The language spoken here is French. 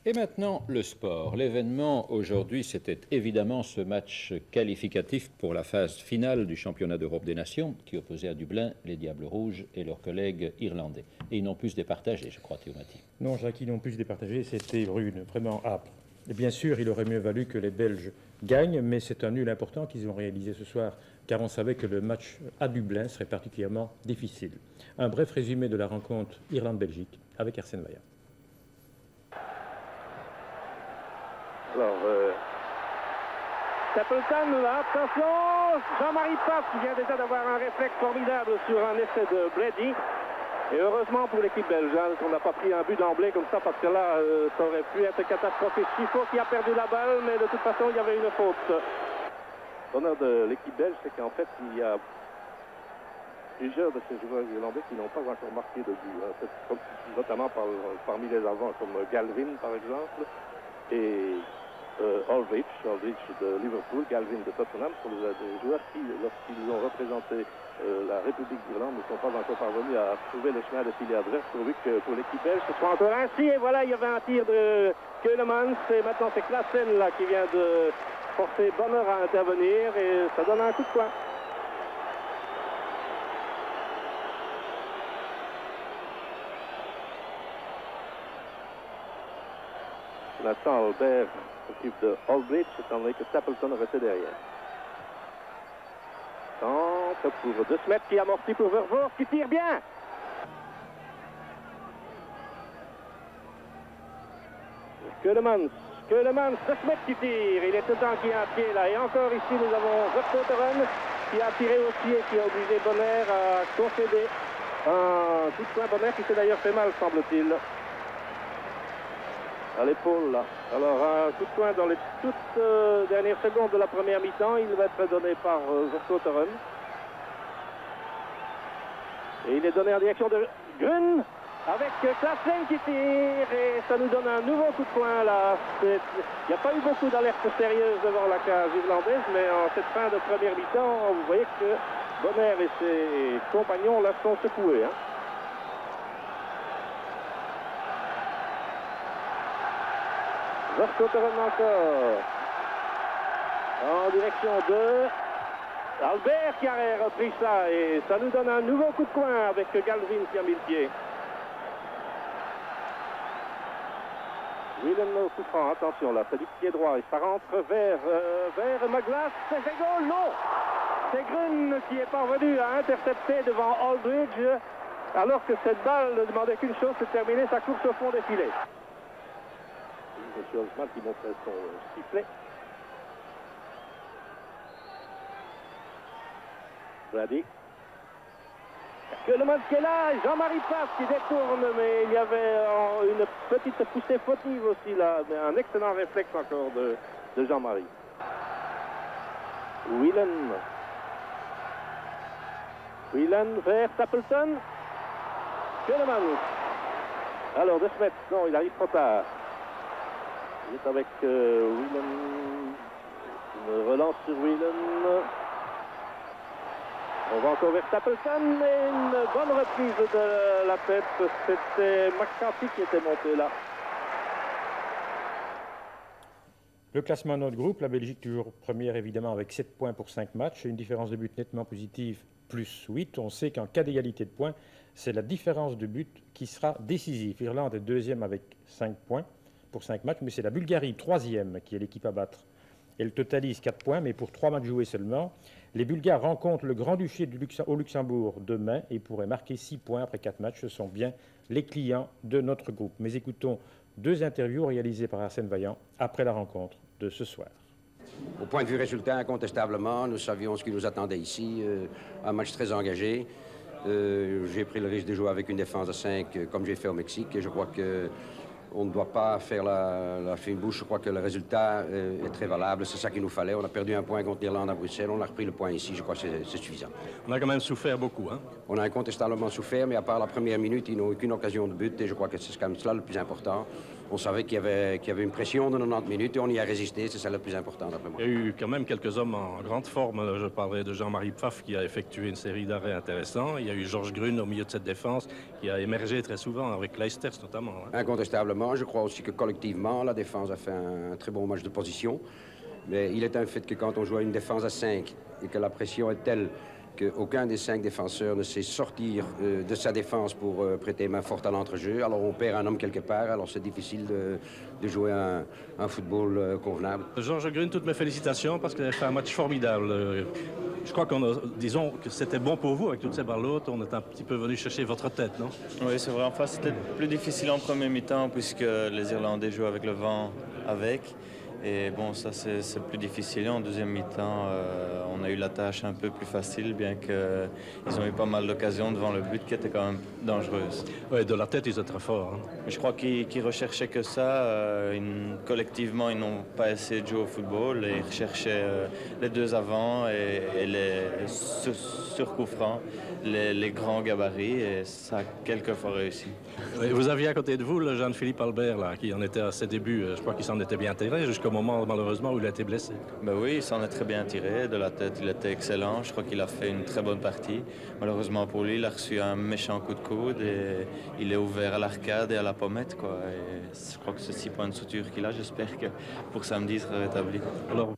Et maintenant, le sport. L'événement aujourd'hui, c'était évidemment ce match qualificatif pour la phase finale du championnat d'Europe des Nations qui opposait à Dublin les Diables Rouges et leurs collègues irlandais. Et ils n'ont pu se départager, je crois, Théomatie. Non, Jacques, ils n'ont pu se départager. C'était vraiment âpre. Et bien sûr, il aurait mieux valu que les Belges gagnent, mais c'est un nul important qu'ils ont réalisé ce soir, car on savait que le match à Dublin serait particulièrement difficile. Un bref résumé de la rencontre Irlande-Belgique avec Arsène Vaillant. Alors, Stapleton, là, attention, Jean-Marie Pape qui vient déjà d'avoir un réflexe formidable sur un essai de Brady. Et heureusement pour l'équipe belge, qu'on n'a pas pris un but d'emblée comme ça, parce que là, ça aurait pu être catastrophique. Chifo qui a perdu la balle, mais de toute façon, il y avait une faute. L'honneur de l'équipe belge, c'est qu'en fait, il y a plusieurs de ces joueurs irlandais qui n'ont pas encore marqué de but. Hein. Notamment parmi les avants, comme Galvin, par exemple, et Aldridge de Liverpool, Galvin de Tottenham, sont des joueurs qui, lorsqu'ils ont représenté la République d'Irlande, ne sont pas encore parvenus à trouver le chemin de filet adverse, pourvu que pour l'équipe belge, ce soit encore ainsi. Et voilà, il y avait un tir de Keulemans, et maintenant c'est Klaassen là qui vient de forcer Bonheur à intervenir, et ça donne un coup de poing. Nathan Albert s'occupe de Aldridge, étant donné que Stapleton restait derrière. Centre pour De Smet qui amortit pour Vervoort, qui tire bien. Keulemans, De Smet qui tire. Il est dedans qui a un pied là. Et encore ici, nous avons Verkooteren qui a tiré aussi et qui a obligé Bonner à concéder un coup de poing. Bonner qui s'est d'ailleurs fait mal, semble-t-il. À l'épaule là. Alors un coup de poing dans les toutes dernières secondes de la première mi-temps. Il va être donné par Verkooteren. Et il est donné en direction de Grun avec Klaassen qui tire. Et ça nous donne un nouveau coup de poing là. Il n'y a pas eu beaucoup d'alertes sérieuses devant la cage irlandaise, mais en cette fin de première mi-temps, vous voyez que Bonner et ses compagnons là sont secoués. Hein. Verkooteren encore. En direction de Albert qui a repris ça. Et ça nous donne un nouveau coup de poing avec Galvin qui a mis le pied. Whelan au coup franc. Attention là, c'est du pied droit. Et ça rentre vers Maglas. C'est goal, non. C'est Grun qui est parvenu à intercepter devant Aldridge. Alors que cette balle ne demandait qu'une chose, c'est de terminer sa course au fond des filets. M. Osman qui montrait son sifflet. Brady. Keulemans qui est là, Jean-Marie Pape qui détourne, mais il y avait une petite poussée fautive aussi là, mais un excellent réflexe encore de Jean-Marie. Whelan vers Stapleton. Keulemans. Alors De Smet, non, il arrive trop tard. Il est avec Whelan. Une relance sur Whelan. On va encore vers Stapleton et une bonne reprise de la tête. C'était McCarthy qui était monté là. Le classement de notre groupe, la Belgique toujours première évidemment avec 7 points pour 5 matchs, une différence de but nettement positive plus 8. On sait qu'en cas d'égalité de points, c'est la différence de but qui sera décisive. L'Irlande est deuxième avec 5 points pour 5 matchs, mais c'est la Bulgarie troisième qui est l'équipe à battre. Elle totalise 4 points, mais pour 3 matchs joués seulement. Les Bulgares rencontrent le Grand-Duché au Luxembourg demain et pourraient marquer 6 points après 4 matchs. Ce sont bien les clients de notre groupe. Mais écoutons 2 interviews réalisées par Arsène Vaillant après la rencontre de ce soir. Au point de vue résultat, incontestablement, nous savions ce qui nous attendait ici. Un match très engagé. J'ai pris le risque de jouer avec une défense à 5 comme j'ai fait au Mexique. Et je crois que on ne doit pas faire la fine bouche. Je crois que le résultat est très valable. C'est ça qu'il nous fallait. On a perdu un point contre l'Irlande à Bruxelles. On a repris le point ici. Je crois que c'est suffisant. On a quand même souffert beaucoup, hein? On a incontestablement souffert, mais à part la première minute, ils n'ont aucune occasion de but. Et je crois que c'est quand même cela le plus important. on savait qu'il y avait une pression de 90 minutes et on y a résisté, c'est ça le plus important d'après moi. Il y a eu quand même quelques hommes en grande forme. Je parlerai de Jean-Marie Pfaff qui a effectué une série d'arrêts intéressants. Il y a eu Georges Grune au milieu de cette défense qui a émergé très souvent, avec Leicester notamment. Incontestablement, je crois aussi que collectivement, la défense a fait un très bon match de position. Mais il est un fait que quand on joue à une défense à 5 et que la pression est telle qu'aucun des 5 défenseurs ne sait sortir de sa défense pour prêter main forte à l'entrejeu, alors on perd un homme quelque part, alors c'est difficile de jouer un football convenable. Georges Grune, toutes mes félicitations parce qu'il a fait un match formidable. Je crois disons que c'était bon pour vous avec toutes ces balles hautes, on est un petit peu venu chercher votre tête, non? Oui, c'est vrai. Enfin, c'était plus difficile en premier mi-temps puisque les Irlandais jouent avec le vent avec. Et bon, ça c'est plus difficile. En deuxième mi-temps, on a eu la tâche un peu plus facile, bien qu'ils ont eu pas mal d'occasions devant le but qui était quand même dangereuse. Oui, de la tête, ils étaient très forts. Hein. Je crois qu'ils recherchaient que ça. Collectivement, ils n'ont pas essayé de jouer au football et ils recherchaient les deux avants et les sur coup franc, les grands gabarits, et ça a quelquefois réussi. Et vous aviez à côté de vous le Jean-Philippe Albert, là, qui en était à ses débuts. Je crois qu'il s'en était bien tiré jusqu'au moment, malheureusement, où il a été blessé. Ben oui, il s'en est très bien tiré. De la tête, il était excellent. Je crois qu'il a fait une très bonne partie. Malheureusement pour lui, il a reçu un méchant coup de coude et il est ouvert à l'arcade et à la pommette, quoi. Et je crois que c'est 6 points de suture qu'il a. J'espère que pour samedi, il sera rétabli. Alors,